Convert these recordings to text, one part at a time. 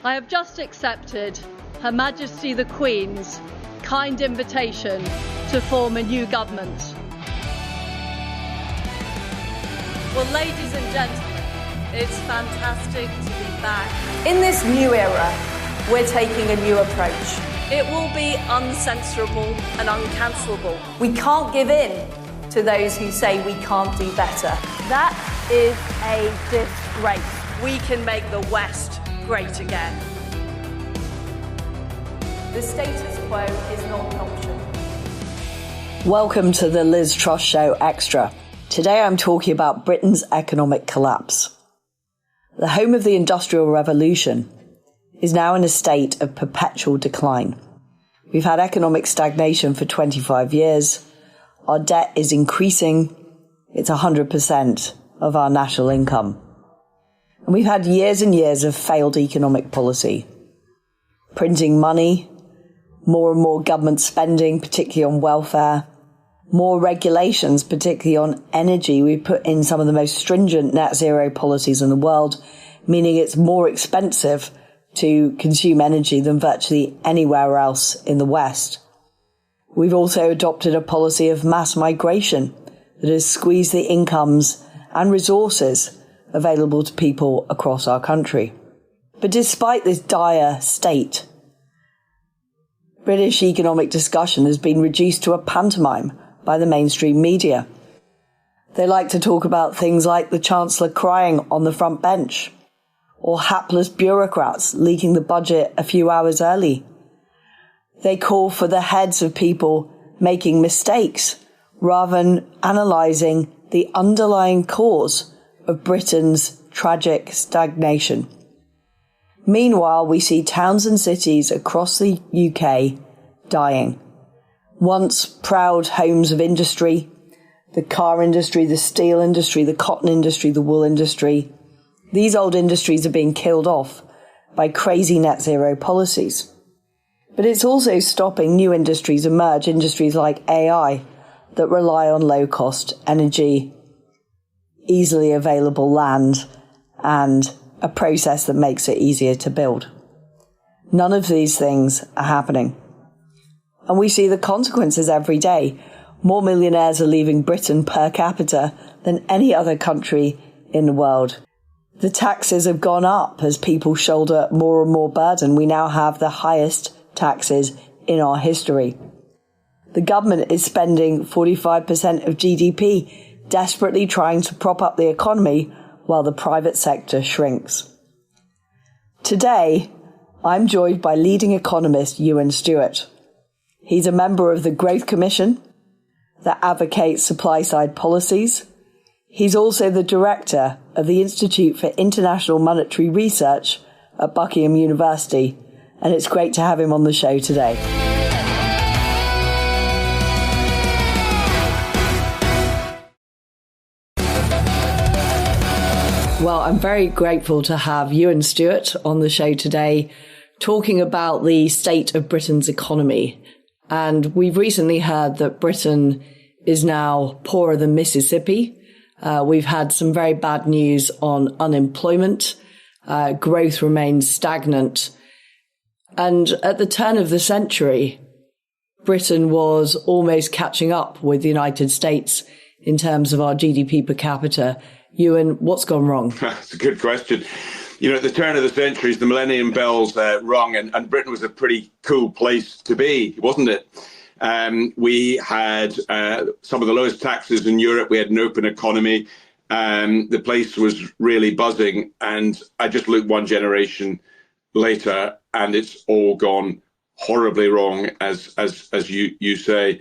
I have just accepted Her Majesty the Queen's kind invitation to form a new government. Well, ladies and gentlemen, it's fantastic to be back. In this new era, we're taking a new approach. It will be uncensorable and uncancelable. We can't give in to those who say we can't do better. That is a disgrace. We can make the West great again. The status quo is not an option. Welcome to the Liz Truss Show Extra. Today I'm talking about Britain's economic collapse. The home of the Industrial Revolution is now in a state of perpetual decline. We've had economic stagnation for 25 years. Our debt is increasing. It's 100% of our national income. And we've had years and years of failed economic policy. Printing money, more and more government spending, particularly on welfare, more regulations, particularly on energy. We've put in some of the most stringent net zero policies in the world, meaning it's more expensive to consume energy than virtually anywhere else in the West. We've also adopted a policy of mass migration that has squeezed the incomes and resources available to people across our country. But despite this dire state, British economic discussion has been reduced to a pantomime by the mainstream media. They like to talk about things like the Chancellor crying on the front bench, or hapless bureaucrats leaking the budget a few hours early. They call for the heads of people making mistakes rather than analysing the underlying cause of Britain's tragic stagnation. Meanwhile, we see towns and cities across the UK dying. Once proud homes of industry, the car industry, the steel industry, the cotton industry, the wool industry, these old industries are being killed off by crazy net zero policies. But it's also stopping new industries emerge, industries like AI, that rely on low-cost energy, easily available land, and a process that makes it easier to build. None of these things are happening. And we see the consequences every day. More millionaires are leaving Britain per capita than any other country in the world. The taxes have gone up as people shoulder more and more burden. We now have the highest taxes in our history. The government is spending 45% of GDP desperately trying to prop up the economy while the private sector shrinks. Today, I'm joined by leading economist Ewen Stewart. He's a member of the Growth Commission that advocates supply-side policies. He's also the director of the Institute for International Monetary Research at Buckingham University, and it's great to have him on the show today. Well, I'm very grateful to have Ewen Stewart on the show today talking about the state of Britain's economy. And we've recently heard that Britain is now poorer than Mississippi. We've had some very bad news on unemployment. Growth remains stagnant. And at the turn of the century, Britain was almost catching up with the United States in terms of our GDP per capita. Ewan, what's gone wrong? That's a good question. You know, at the turn of the century, the millennium bells rung, and Britain was a pretty cool place to be, wasn't it? We had some of the lowest taxes in Europe. We had an open economy. The place was really buzzing. And I just looked one generation later, and it's all gone horribly wrong, as you say.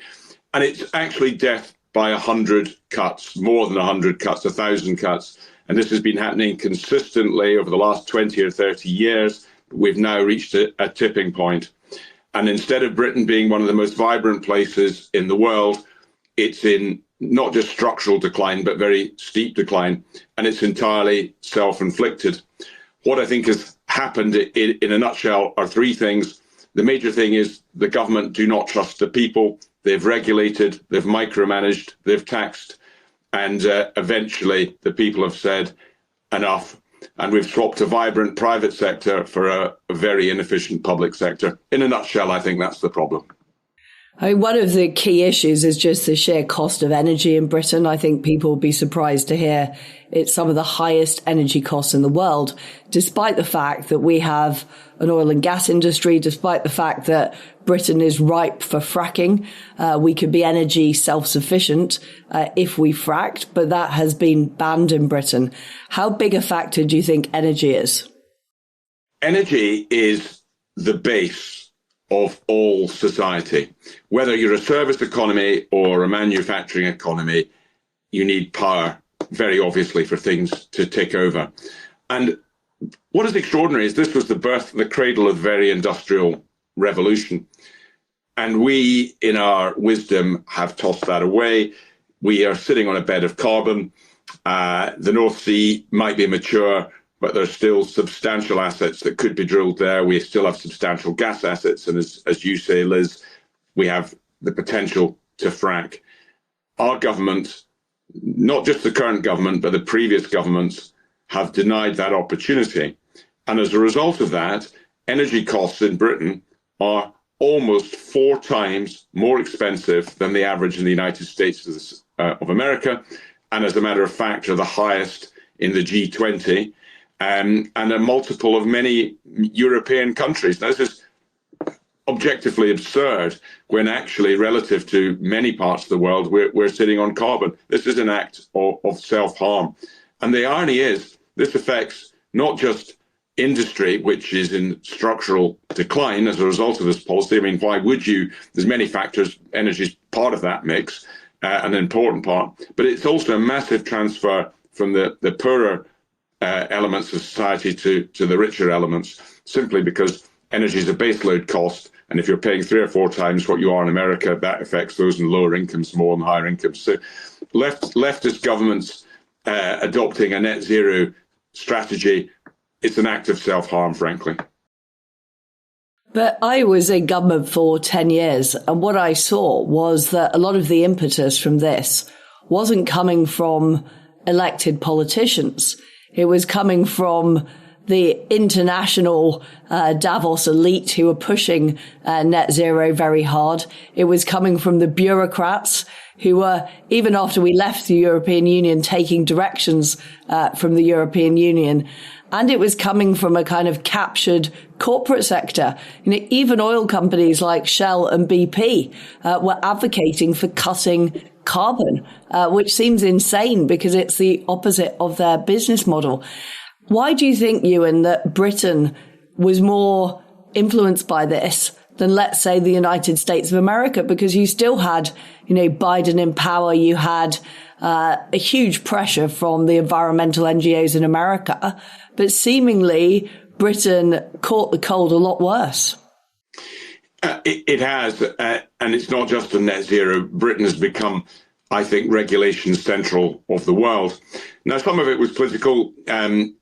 And it's actually death by 100 cuts, more than 100 cuts, 1,000 cuts. And this has been happening consistently over the last 20 or 30 years. We've now reached a tipping point. And instead of Britain being one of the most vibrant places in the world, it's in not just structural decline, but very steep decline. And it's entirely self-inflicted. What I think has happened in a nutshell are three things. The major thing is the government do not trust the people. They've regulated, they've micromanaged, they've taxed, and eventually the people have said enough. And we've swapped a vibrant private sector for a very inefficient public sector. In a nutshell, I think that's the problem. I mean, one of the key issues is just the sheer cost of energy in Britain. I think people will be surprised to hear it's some of the highest energy costs in the world, despite the fact that we have an oil and gas industry, despite the fact that Britain is ripe for fracking. We could be energy self-sufficient if we fracked, but that has been banned in Britain. How big a factor do you think energy is? Energy is the base of all society. Whether you're a service economy or a manufacturing economy, you need power, very obviously, for things to take over. And what is extraordinary is this was the birth, the cradle of the very industrial revolution. And we, in our wisdom, have tossed that away. We are sitting on a bed of carbon. The North Sea might be mature, but there's still substantial assets that could be drilled there. We still have substantial gas assets. And as you say, Liz, we have the potential to frack. Our government, not just the current government, but the previous governments, have denied that opportunity. And as a result of that, energy costs in Britain are almost 4 times more expensive than the average in the United States of America. And as a matter of fact, are the highest in the G20. And a multiple of many European countries. Now, this is objectively absurd when actually, relative to many parts of the world, we're sitting on carbon. This is an act of self-harm. And the irony is, this affects not just industry, which is in structural decline as a result of this policy. I mean, why would you? There's many factors. Energy is part of that mix, an important part. But it's also a massive transfer from the poorer elements of society to the richer elements, simply because energy is a baseload cost. And if you're paying 3 or 4 times what you are in America, that affects those in lower incomes more than higher incomes. So leftist governments adopting a net zero strategy, it's an act of self-harm, frankly. But I was in government for 10 years, and what I saw was that a lot of the impetus from this wasn't coming from elected politicians. It was coming from the international Davos elite who were pushing net zero very hard. It was coming from the bureaucrats who were, even after we left the European Union, taking directions from the European Union. And it was coming from a kind of captured corporate sector. You know, even oil companies like Shell and BP were advocating for cutting carbon, which seems insane because it's the opposite of their business model. Why do you think, Euan, that Britain was more influenced by this than, let's say, the United States of America? Because you still had, you know, Biden in power. You had a huge pressure from the environmental NGOs in America, but seemingly Britain caught the cold a lot worse. It has, and it's not just on net zero. Britain has become, I think, regulation central of the world. Now, some of it was political.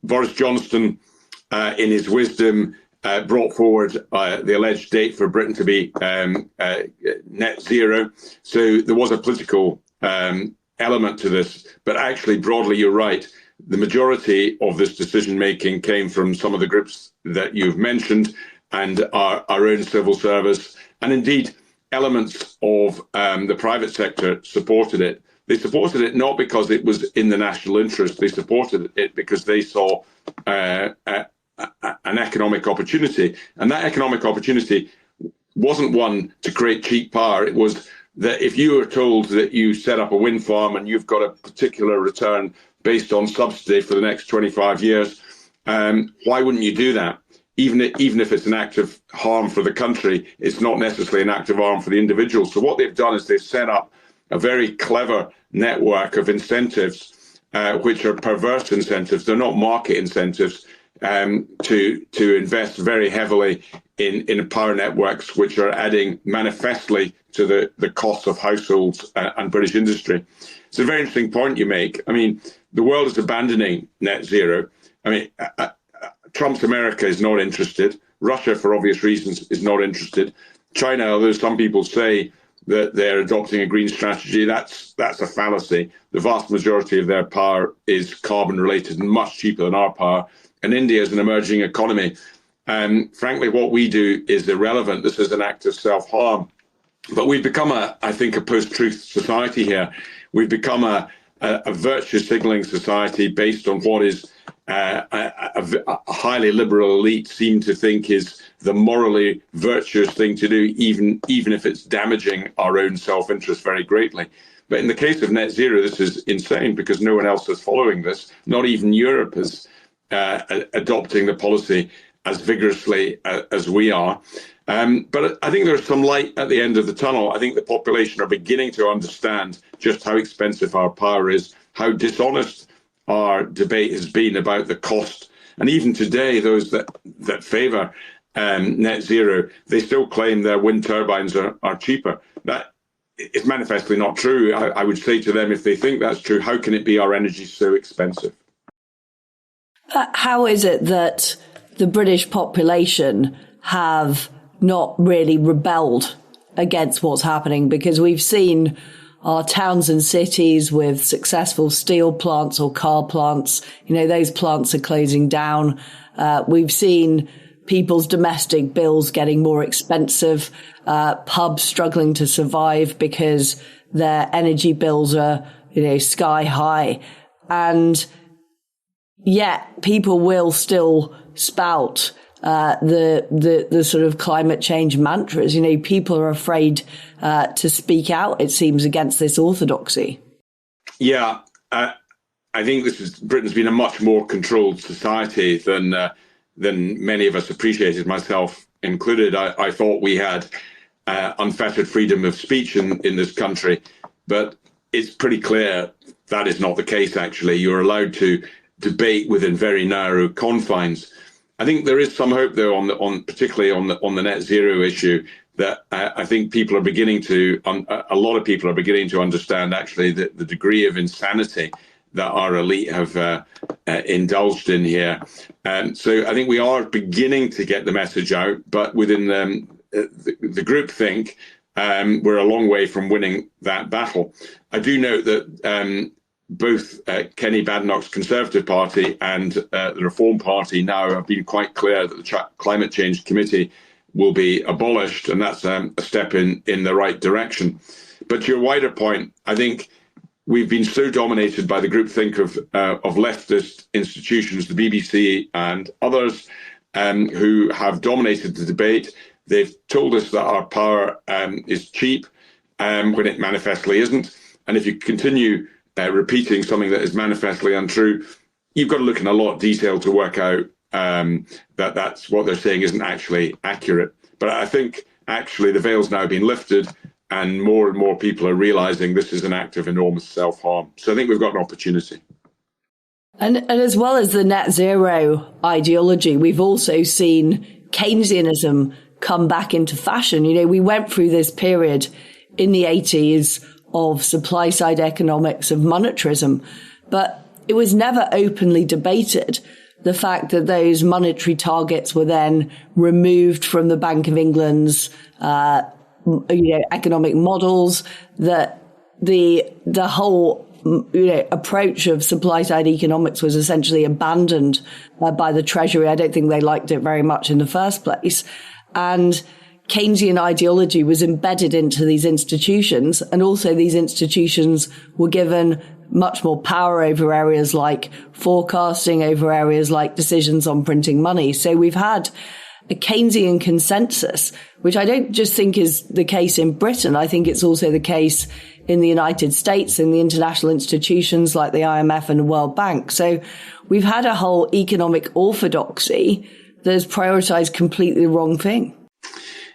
Boris Johnson, in his wisdom, brought forward the alleged date for Britain to be net zero. So there was a political element to this. But actually, broadly, you're right. The majority of this decision-making came from some of the groups that you've mentioned and our own civil service. And indeed, elements of the private sector supported it. They supported it not because it was in the national interest. They supported it because they saw an economic opportunity. And that economic opportunity wasn't one to create cheap power. It was that if you were told that you set up a wind farm and you've got a particular return based on subsidy for the next 25 years, why wouldn't you do that? Even if it's an act of harm for the country, it's not necessarily an act of harm for the individual. So what they've done is they've set up a very clever network of incentives, which are perverse incentives. They're not market incentives, to invest very heavily in power networks, which are adding manifestly to the cost of households and British industry. It's a very interesting point you make. I mean, the world is abandoning net zero. I mean, Trump's America is not interested. Russia, for obvious reasons, is not interested. China, although some people say that they're adopting a green strategy. That's a fallacy. The vast majority of their power is carbon related and much cheaper than our power. And India is an emerging economy. Frankly, what we do is irrelevant. This is an act of self-harm. But we've become, I think, a post-truth society here. We've become a virtue signaling society based on what is a highly liberal elite seem to think is the morally virtuous thing to do, even if it's damaging our own self-interest very greatly. But in the case of net zero, this is insane because no one else is following this. Not even Europe is adopting the policy as vigorously as we are. But I think there's some light at the end of the tunnel. I think the population are beginning to understand just how expensive our power is, how dishonest our debate has been about the cost. And even today, those that favour net zero, they still claim their wind turbines are cheaper. That is manifestly not true. I would say to them, if they think that's true, how can it be our energy so expensive? How is it that the British population have not really rebelled against what's happening? Because we've seen our towns and cities with successful steel plants or car plants, those plants are closing down. We've seen people's domestic bills getting more expensive, pubs struggling to survive because their energy bills are, sky high. And yet people will still spout the sort of climate change mantras. People are afraid to speak out, it seems, against this orthodoxy. Yeah, I think Britain's been a much more controlled society than many of us appreciated, myself included. I thought we had unfettered freedom of speech in this country, but it's pretty clear that is not the case, actually. You're allowed to debate within very narrow confines. I think there is some hope, though, particularly on the net zero issue, that I think people are beginning to, a lot of people are beginning to understand, actually, the degree of insanity that our elite have indulged in here. So I think we are beginning to get the message out, but within the groupthink, we're a long way from winning that battle. I do note that both Kenny Badenoch's Conservative Party and the Reform Party now have been quite clear that the Climate Change Committee will be abolished, and that's a step in the right direction. But to your wider point, I think we've been so dominated by the groupthink of leftist institutions, the BBC and others, who have dominated the debate. They've told us that our power is cheap when it manifestly isn't. And if you continue repeating something that is manifestly untrue, you've got to look in a lot of detail to work out that that's what they're saying isn't actually accurate. But I think actually the veil's now been lifted and more people are realising this is an act of enormous self-harm. So I think we've got an opportunity. And as well as the net zero ideology, we've also seen Keynesianism come back into fashion. We went through this period in the 80s of supply side economics, of monetarism, but it was never openly debated. The fact that those monetary targets were then removed from the Bank of England's economic models, that the whole approach of supply side economics was essentially abandoned by the Treasury. I don't think they liked it very much in the first place. And Keynesian ideology was embedded into these institutions, and also these institutions were given much more power over areas like forecasting, over areas like decisions on printing money. So we've had a Keynesian consensus, which I don't just think is the case in Britain. I think it's also the case in the United States, in the international institutions like the IMF and the World Bank. So we've had a whole economic orthodoxy that has prioritized completely the wrong thing.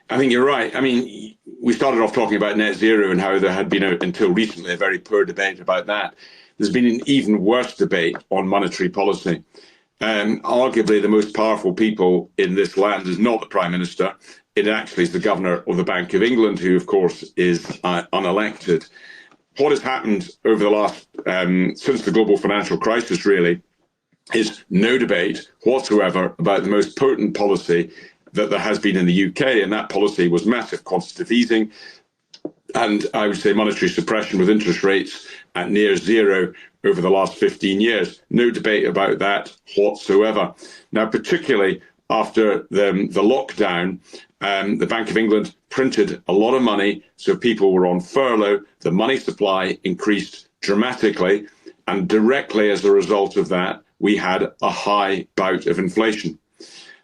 I think you're right. I mean, we started off talking about net zero and how there had been, until recently, a very poor debate about that. There's been an even worse debate on monetary policy. Arguably, the most powerful people in this land is not the Prime Minister. It actually is the Governor of the Bank of England, who, of course, is unelected. What has happened over the last, since the global financial crisis, really, is no debate whatsoever about the most potent policy that there has been in the UK, and that policy was massive quantitative easing. and I would say monetary suppression with interest rates at near zero over the last 15 years. No debate about that whatsoever. Now, particularly after the lockdown, the Bank of England printed a lot of money, so people were on furlough. The money supply increased dramatically, and directly as a result of that, we had a high bout of inflation.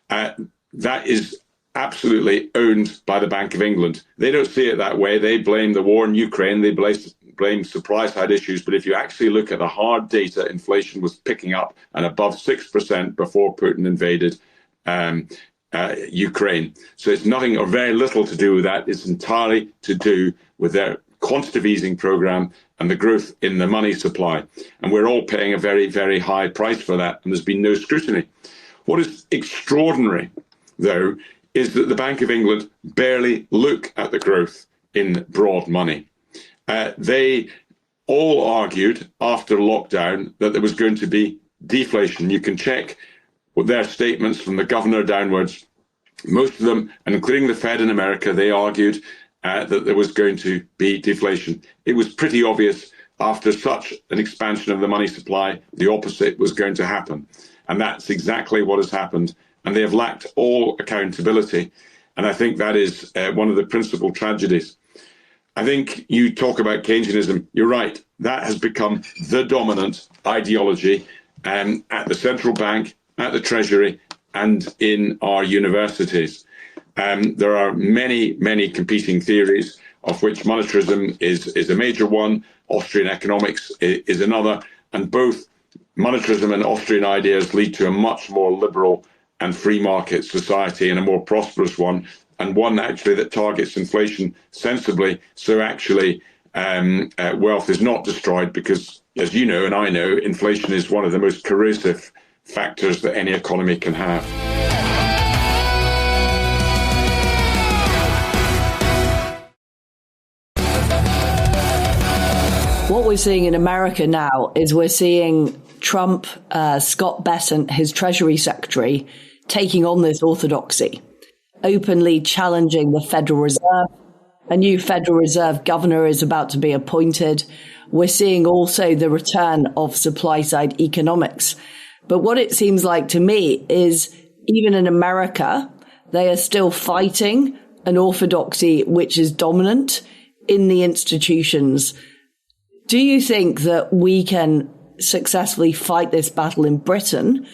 That is absolutely owned by the Bank of England. They don't see it that way. They blame the war in Ukraine. They blame supply-side issues. But if you actually look at the hard data, inflation was picking up and above 6% before Putin invaded Ukraine. So it's nothing or very little to do with that. It's entirely to do with their quantitative easing program and the growth in the money supply. And we're all paying a very, very high price for that. And there's been no scrutiny. What is extraordinary, though, is that the Bank of England barely look at the growth in broad money. They all argued after lockdown that there was going to be deflation. You can check with their statements from the governor downwards. Most of them, and including the Fed in America, they argued that there was going to be deflation. It was pretty obvious after such an expansion of the money supply, the opposite was going to happen. And that's exactly what has happened. And they have lacked all accountability. And I think that is one of the principal tragedies. I think you talk about Keynesianism. You're right. That has become the dominant ideology at the central bank, at the Treasury, and in our universities. There are many, many competing theories, of which monetarism is a major one. Austrian economics is another. And both monetarism and Austrian ideas lead to a much more liberal and free market society, and a more prosperous one, and one actually that targets inflation sensibly. So actually wealth is not destroyed because, as you know and I know, inflation is one of the most corrosive factors that any economy can have. What we're seeing in America now is we're seeing Trump, Scott Bessent, his Treasury Secretary, taking on this orthodoxy, openly challenging the Federal Reserve. A new Federal Reserve governor is about to be appointed. We're seeing also the return of supply-side economics. But what it seems like to me is even in America, they are still fighting an orthodoxy which is dominant in the institutions. Do you think that we can successfully fight this battle in Britain?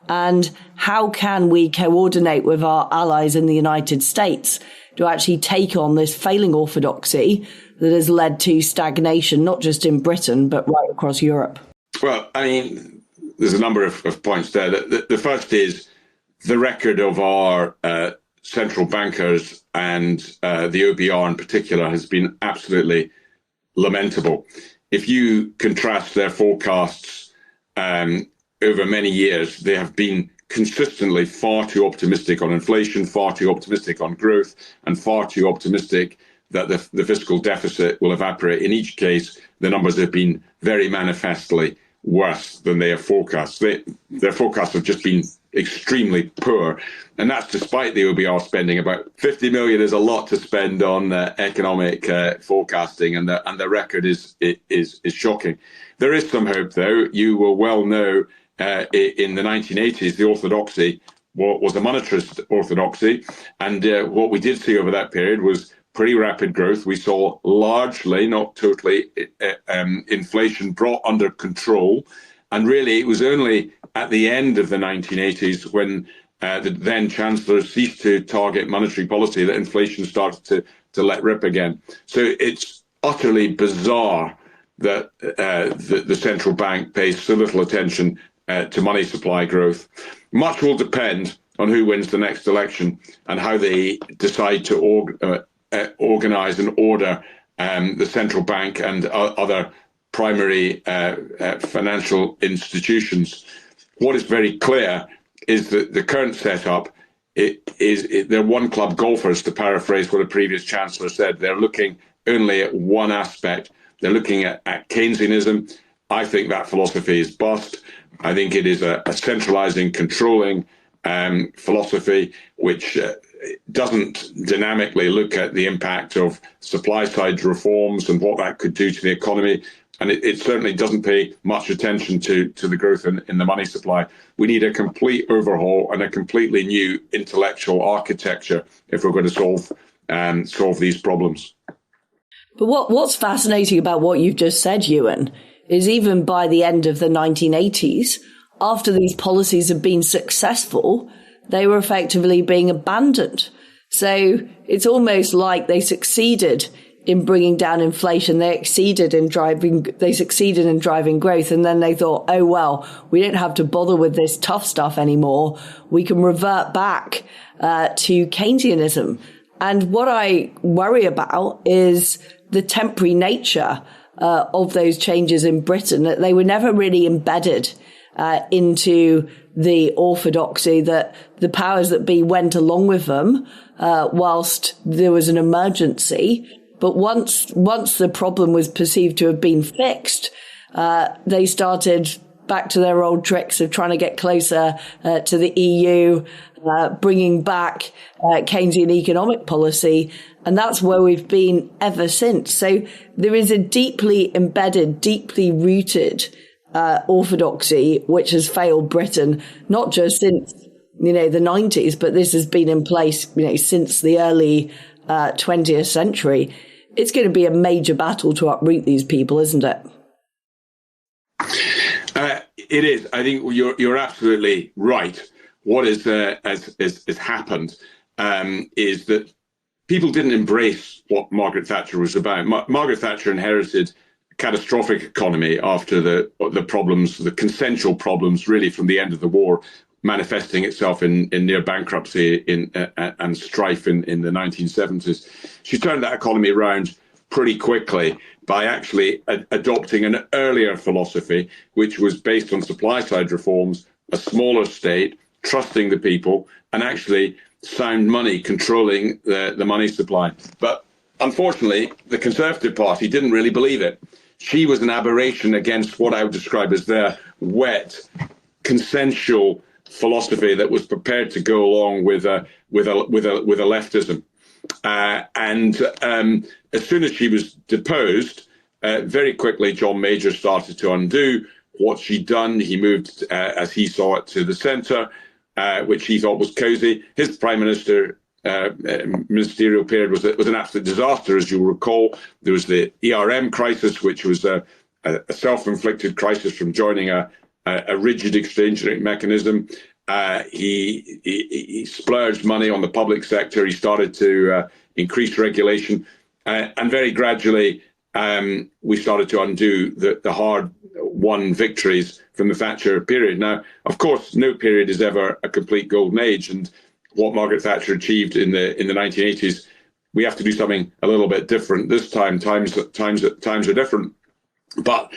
And how can we coordinate with our allies in the United States to actually take on this failing orthodoxy that has led to stagnation, not just in Britain, but right across Europe? Well, I mean, there's a number of points there. The first is the record of our central bankers and the OBR in particular has been absolutely lamentable. If you contrast their forecasts over many years, they have been consistently far too optimistic on inflation, far too optimistic on growth, and far too optimistic that the fiscal deficit will evaporate. In each case, the numbers have been very manifestly worse than they have forecast. Their forecasts have just been extremely poor, and that's despite the OBR spending about 50 million is a lot to spend on economic forecasting, and the record is shocking. There is some hope, though. You will well know in the 1980s, the orthodoxy was a monetarist orthodoxy, and what we did see over that period was pretty rapid growth. We saw largely, not totally, inflation brought under control. And really, it was only at the end of the 1980s when the then Chancellor ceased to target monetary policy that inflation started to let rip again. So it's utterly bizarre that the central bank pays so little attention to money supply growth. Much will depend on who wins the next election and how they decide to organize and order the central bank and other primary financial institutions. What is very clear is that the current setup they're one club golfers, to paraphrase what a previous chancellor said. They're looking only at one aspect. They're looking at Keynesianism. I think that philosophy is bust. I think it is a centralizing, controlling philosophy which doesn't dynamically look at the impact of supply side reforms and what that could do to the economy. And it certainly doesn't pay much attention to the growth in the money supply. We need a complete overhaul and a completely new intellectual architecture if we're going to solve these problems. But what's fascinating about what you've just said, Euan, is even by the end of the 1980s, after these policies had been successful, they were effectively being abandoned. So it's almost like they succeeded in bringing down inflation. They succeeded in driving growth. And then they thought, oh, well, we don't have to bother with this tough stuff anymore. We can revert back to Keynesianism. And what I worry about is the temporary nature of those changes in Britain, that they were never really embedded into the orthodoxy, that the powers that be went along with them whilst there was an emergency. But once the problem was perceived to have been fixed, they started back to their old tricks of trying to get closer to the EU, bringing back Keynesian economic policy. And that's where we've been ever since. So there is a deeply embedded, deeply rooted orthodoxy which has failed Britain, not just since, the 90s, but this has been in place, since the early 20th century. It's going to be a major battle to uproot these people, isn't it? It is. I think you're absolutely right. What has happened is that people didn't embrace what Margaret Thatcher was about. Margaret Thatcher inherited a catastrophic economy after the problems, the consensual problems, really from the end of the war, manifesting itself in near bankruptcy and strife in the 1970s. She turned that economy around pretty quickly by actually adopting an earlier philosophy, which was based on supply-side reforms, a smaller state, trusting the people, and actually sound money controlling the money supply. But unfortunately, the Conservative Party didn't really believe it. She was an aberration against what I would describe as their wet, consensual philosophy that was prepared to go along with a leftism. As soon as she was deposed, very quickly John Major started to undo what she'd done. He moved, as he saw it, to the centre, which he thought was cosy. His prime minister ministerial period was an absolute disaster, as you'll recall. There was the ERM crisis, which was a self-inflicted crisis from joining a rigid exchange rate mechanism. He splurged money on the public sector. He started to increase regulation, and very gradually we started to undo the hard-won victories from the Thatcher period. Now, of course, no period is ever a complete golden age, and what Margaret Thatcher achieved in the 1980s, we have to do something a little bit different this time. Times are different, but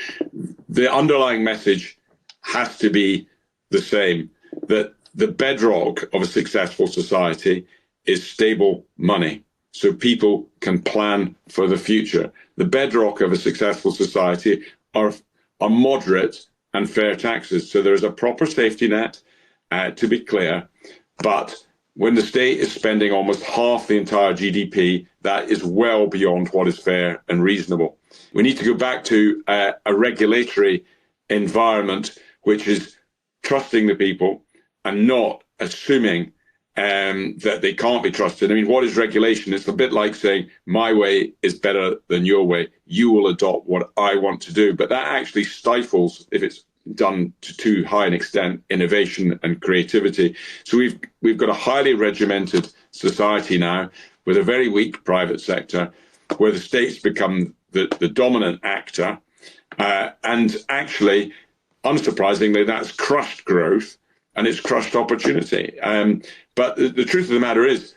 the underlying message has to be the same, that the bedrock of a successful society is stable money, so people can plan for the future. The bedrock of a successful society are moderate and fair taxes. So there's a proper safety net, to be clear, but when the state is spending almost half the entire GDP, that is well beyond what is fair and reasonable. We need to go back to a regulatory environment which is trusting the people and not assuming that they can't be trusted. I mean, what is regulation? It's a bit like saying, my way is better than your way. You will adopt what I want to do. But that actually stifles, if it's done to too high an extent, innovation and creativity. So we've got a highly regimented society now with a very weak private sector, where the state's become the dominant actor. And actually, unsurprisingly, that's crushed growth and it's crushed opportunity. But the truth of the matter is,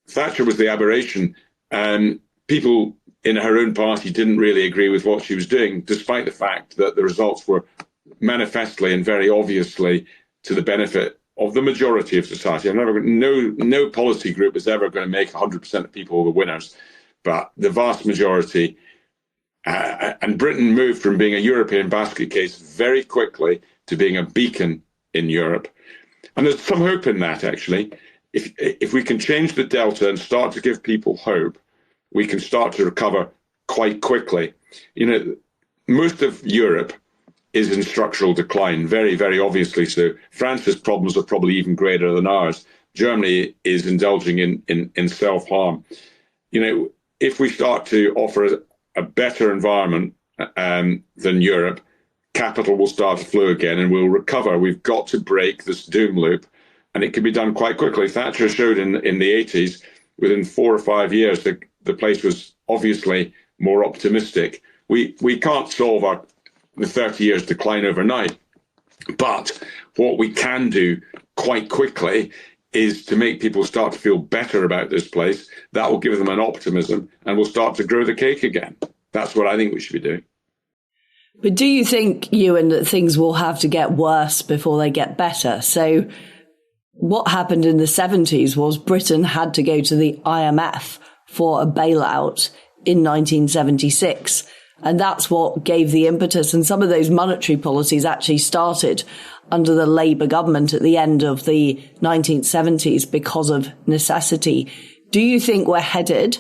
Thatcher was the aberration. People in her own party didn't really agree with what she was doing, despite the fact that the results were manifestly and very obviously to the benefit of the majority of society. No policy group is ever going to make 100% of people the winners, but the vast majority. And Britain moved from being a European basket case very quickly to being a beacon in Europe. And there's some hope in that, actually. if we can change the delta and start to give people hope, we can start to recover quite quickly. Most of Europe is in structural decline, very, very obviously so. France's problems are probably even greater than ours. Germany is indulging in self-harm. If we start to offer a better environment than Europe, capital will start to flow again and we'll recover. We've got to break this doom loop, and it can be done quite quickly. Thatcher showed in the 80s, within 4 or 5 years, the place was obviously more optimistic. We can't solve the 30 years decline overnight, but what we can do quite quickly is to make people start to feel better about this place. That will give them an optimism and we'll start to grow the cake again. That's what I think we should be doing. But do you think, Euan, that things will have to get worse before they get better? So what happened in the 70s was Britain had to go to the IMF for a bailout in 1976. And that's what gave the impetus. And some of those monetary policies actually started under the Labour government at the end of the 1970s because of necessity. Do you think we're headed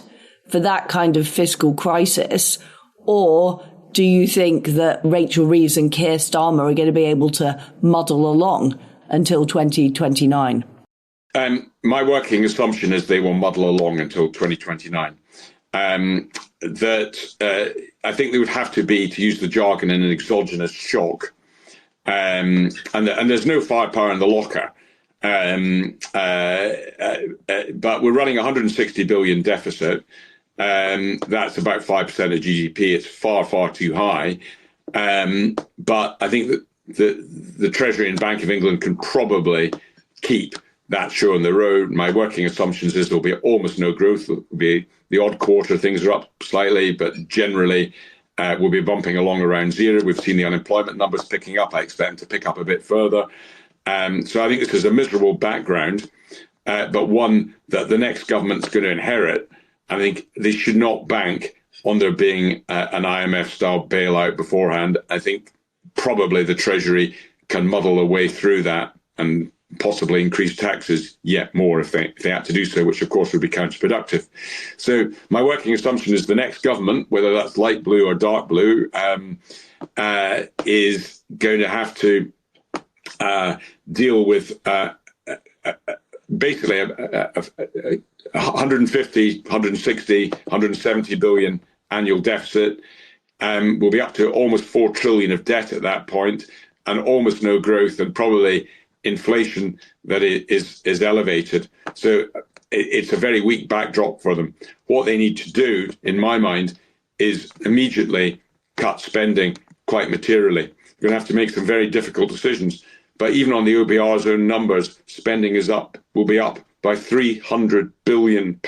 for that kind of fiscal crisis? Or do you think that Rachel Reeves and Keir Starmer are going to be able to muddle along until 2029? My working assumption is they will muddle along until 2029. I think there would have to be, to use the jargon, an exogenous shock. And there's no firepower in the locker. But we're running a 160 billion deficit. That's about 5% of GDP. It's far, far too high. But I think that the Treasury and Bank of England can probably keep that show on the road. My working assumptions is there'll be almost no growth. There'll be the odd quarter, things are up slightly, but generally we'll be bumping along around zero. We've seen the unemployment numbers picking up. I expect them to pick up a bit further. So I think this is a miserable background, but one that the next government's going to inherit. I think they should not bank on there being an IMF-style bailout beforehand. I think probably the Treasury can muddle a way through that and possibly increase taxes yet more if they had to do so, which of course would be counterproductive. So my working assumption is the next government, whether that's light blue or dark blue, is going to have to deal with basically a 150, 160, 170 billion annual deficit. We'll be up to almost 4 trillion of debt at that point, and almost no growth, and probably inflation that is elevated. So it's a very weak backdrop for them. What they need to do, in my mind, is immediately cut spending quite materially. You're going to have to make some very difficult decisions. But even on the OBR's own numbers, spending will be up by £300 billion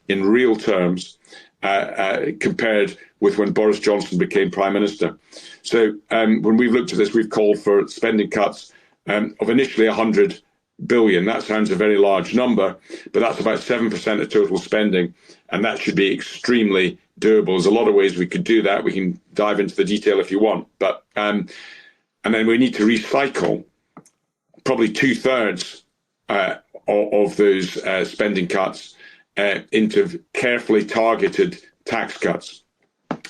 in real terms compared with when Boris Johnson became Prime Minister. So when we've looked at this, we've called for spending cuts of initially 100 billion. That sounds a very large number, but that's about 7% of total spending, and that should be extremely doable. There's a lot of ways we could do that. We can dive into the detail if you want, but and then we need to recycle probably 2/3 of those spending cuts into carefully targeted tax cuts.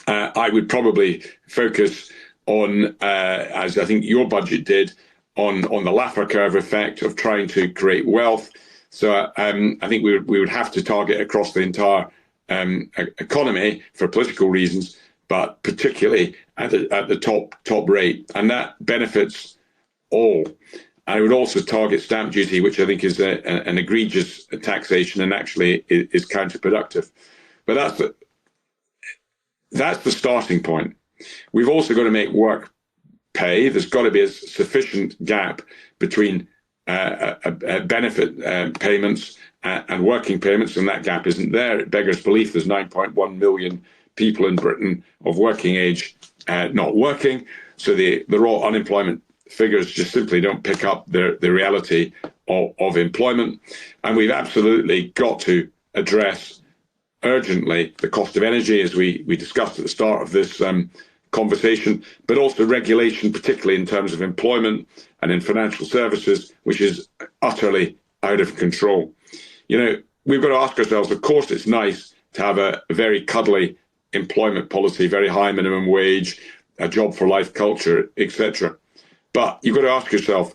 I would probably focus on, as I think your budget did, on the Laffer curve effect of trying to create wealth. So I think we would have to target across the entire economy for political reasons, but particularly at the top rate, and that benefits all. I would also target stamp duty, which I think is an egregious taxation and actually is counterproductive. But that's the starting point. We've also got to make work pay. There's got to be a sufficient gap between benefit payments and working payments, and that gap isn't there. It beggars belief. There's 9.1 million people in Britain of working age not working, so the raw unemployment figures just simply don't pick up the reality of employment. And we've absolutely got to address urgently the cost of energy, as we discussed at the start of this conversation, but also regulation, particularly in terms of employment and in financial services, which is utterly out of control. we've got to ask ourselves, of course, it's nice to have a very cuddly employment policy, very high minimum wage, a job for life culture, etc. But you've got to ask yourself,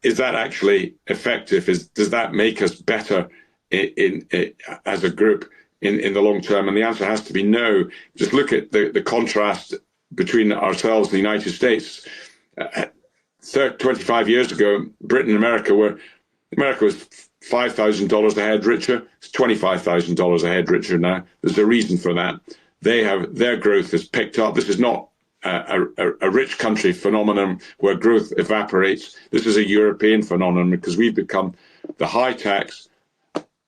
is that actually effective? Does that make us better in as a group in the long term? And the answer has to be no. Just look at the contrast between ourselves and the United States. 25 years ago, Britain and America was $5,000 a head richer. It's $25,000 a head richer now. There's a reason for that. Their growth has picked up. This is not a rich country phenomenon where growth evaporates. This is a European phenomenon because we've become the high tax,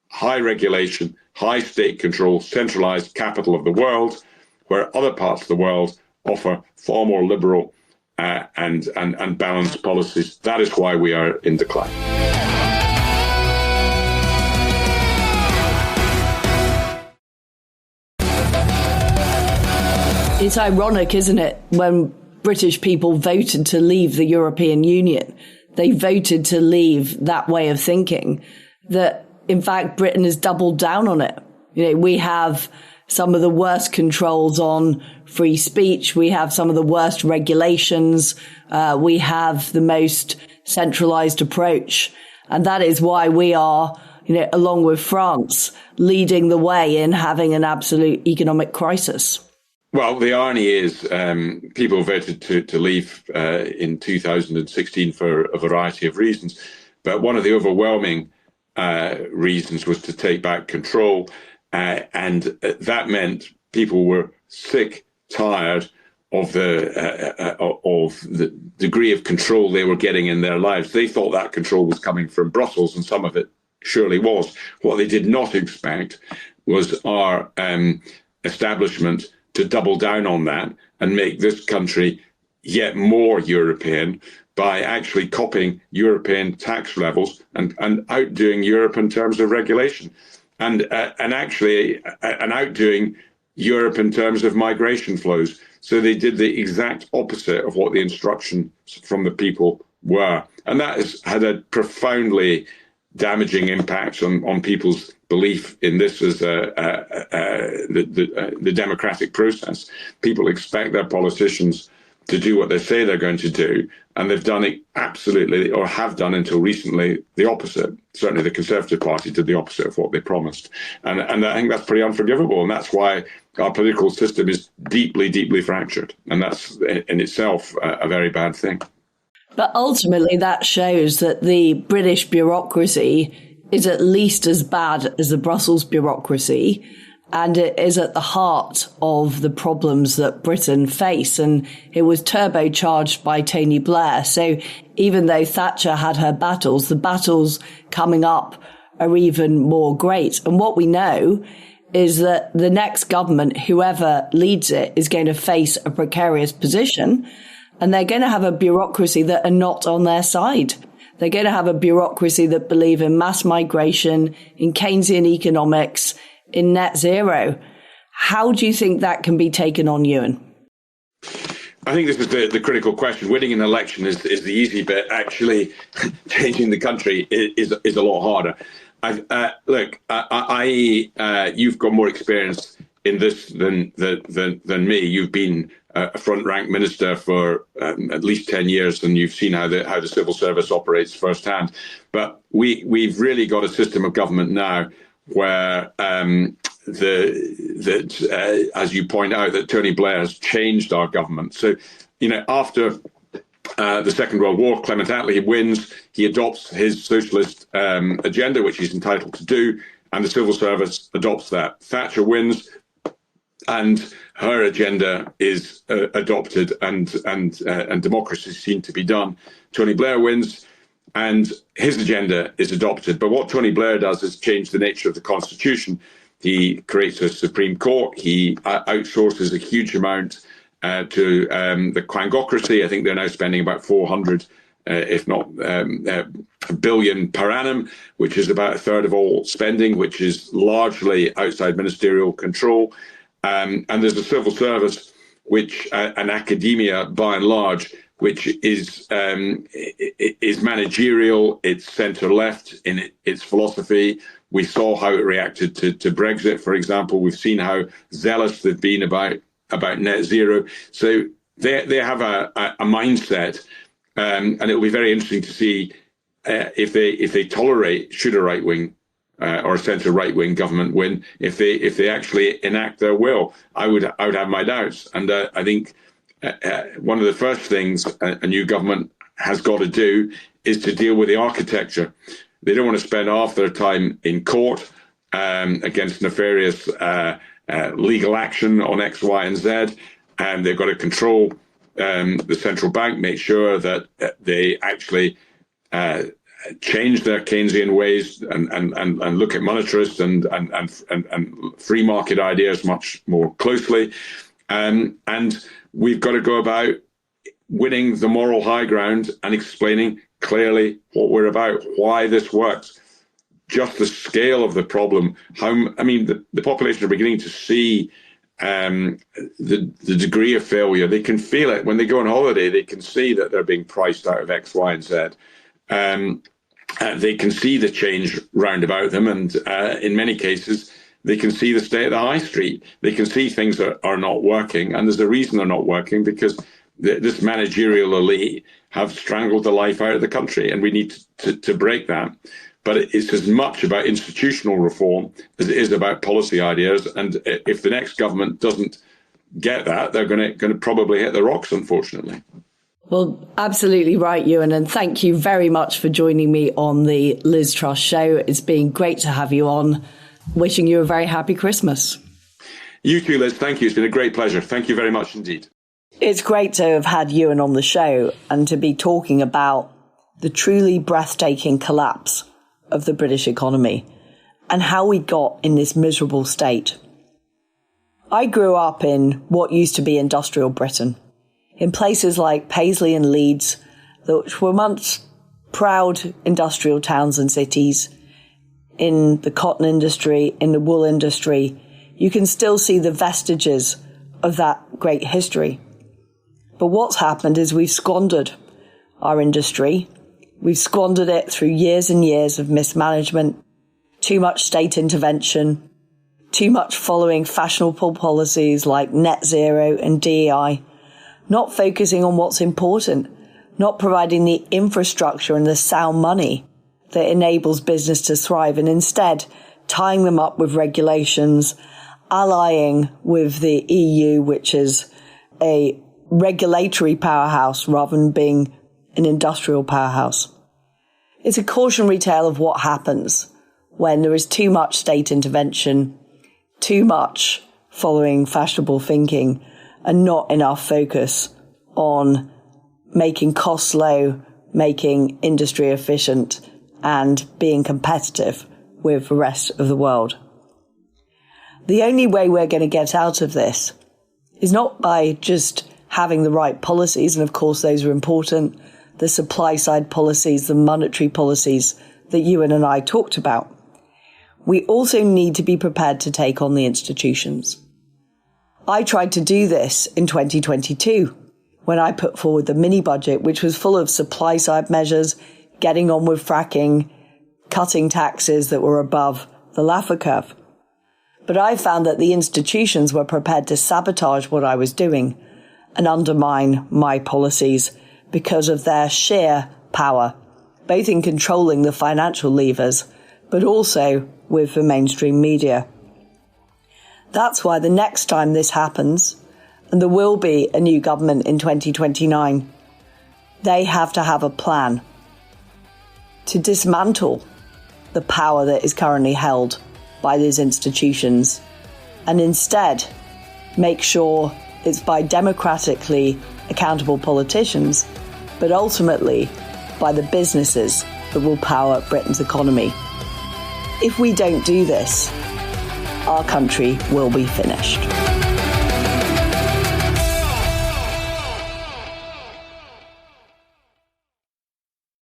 high regulation, high state control, centralized capital of the world, where other parts of the world offer far more liberal and balanced policies. That is why we are in decline. It's ironic, isn't it, when British people voted to leave the European Union, they voted to leave that way of thinking, that in fact Britain has doubled down on it. We have some of the worst controls on free speech. We have some of the worst regulations. We have the most centralized approach. And that is why we are, along with France, leading the way in having an absolute economic crisis. Well, the irony is people voted to leave in 2016 for a variety of reasons. But one of the overwhelming reasons was to take back control. And that meant people were sick, tired of the degree of control they were getting in their lives. They thought that control was coming from Brussels, and some of it surely was. What they did not expect was our establishment to double down on that and make this country yet more European by actually copying European tax levels and outdoing Europe in terms of regulation, and actually outdoing Europe in terms of migration flows. So they did the exact opposite of what the instructions from the people were. And that has had a profoundly damaging impact on people's belief in this as the democratic process. People expect their politicians to do what they say they're going to do, and they've done it absolutely, or have done until recently, the opposite. Certainly the Conservative Party did the opposite of what they promised. And I think that's pretty unforgivable, and that's why our political system is deeply, deeply fractured. And that's in itself a very bad thing. But ultimately, that shows that the British bureaucracy is at least as bad as the Brussels bureaucracy, and it is at the heart of the problems that Britain face. And it was turbocharged by Tony Blair. So even though Thatcher had her battles, the battles coming up are even more great. And what we know is that the next government, whoever leads it, is going to face a precarious position. And they're going to have a bureaucracy that are not on their side. They're going to have a bureaucracy that believe in mass migration, in Keynesian economics, in net zero. How do you think that can be taken on, Euan? I think this is the critical question. Winning an election is the easy bit. Actually, changing the country is a lot harder. You've got more experience in this than me. You've been a front-rank minister for at least 10 years, and you've seen how the civil service operates firsthand. But we've really got a system of government now where as you point out, that Tony Blair has changed our government. So, after the Second World War, Clement Attlee wins. He adopts his socialist agenda, which he's entitled to do, and the civil service adopts that. Thatcher wins, and her agenda is adopted, and democracy is seen to be done. Tony Blair wins, and his agenda is adopted. But what Tony Blair does is change the nature of the Constitution. He creates a Supreme Court. He outsources a huge amount to the quangocracy. I think they're now spending about 400, if not billion per annum, which is about a third of all spending, which is largely outside ministerial control. And there's a civil service, which and academia, by and large, which is managerial. It's centre left in its philosophy, We saw how it reacted to Brexit, for example. We've seen how zealous they've been about net zero. So they have a mindset, and it will be very interesting to see if they tolerate, should a right wing or a centre right wing government win, if they actually enact their will. I would have my doubts, and I think one of the first things a new government has got to do is to deal with the architecture. They don't want to spend half their time in court against nefarious legal action on X, Y, and Z, and they've got to control the central bank, make sure that they actually change their Keynesian ways and look at monetarist and free market ideas much more closely. And we've got to go about winning the moral high ground and explaining clearly what we're about, why this works, just the scale of the problem. The population are beginning to see the degree of failure. They can feel it when they go on holiday. They can see that they're being priced out of X, Y, and Z. They can see the change round about them, and in many cases, they can see the state of the high street. They can see things that are not working, and there's a reason they're not working, because this managerial elite have strangled the life out of the country, and we need to break that. But it's as much about institutional reform as it is about policy ideas. And if the next government doesn't get that, they're going to probably hit the rocks, unfortunately. Well, absolutely right, Euan, and thank you very much for joining me on the Liz Truss Show. It's been great to have you on. Wishing you a very happy Christmas. You too, Liz. Thank you. It's been a great pleasure. Thank you very much indeed. It's great to have had Euan on the show and to be talking about the truly breathtaking collapse of the British economy and how we got in this miserable state. I grew up in what used to be industrial Britain, in places like Paisley and Leeds, which were once proud industrial towns and cities. In the cotton industry, in the wool industry, you can still see the vestiges of that great history. But what's happened is we've squandered our industry. We've squandered it through years and years of mismanagement, too much state intervention, too much following fashionable policies like net zero and DEI, not focusing on what's important, not providing the infrastructure and the sound money that enables business to thrive, and instead tying them up with regulations, allying with the EU, which is a regulatory powerhouse rather than being an industrial powerhouse. It's a cautionary tale of what happens when there is too much state intervention, too much following fashionable thinking, and not enough focus on making costs low, making industry efficient, and being competitive with the rest of the world. The only way we're going to get out of this is not by just having the right policies, and of course those are important, the supply side policies, the monetary policies that Euan and I talked about. We also need to be prepared to take on the institutions. I tried to do this in 2022 when I put forward the mini budget, which was full of supply side measures, getting on with fracking, cutting taxes that were above the Laffer curve. But I found that the institutions were prepared to sabotage what I was doing and undermine my policies because of their sheer power, both in controlling the financial levers, but also with the mainstream media. That's why the next time this happens, and there will be a new government in 2029, they have to have a plan to dismantle the power that is currently held by these institutions and instead make sure it's by democratically accountable politicians, but ultimately by the businesses that will power Britain's economy. If we don't do this, our country will be finished.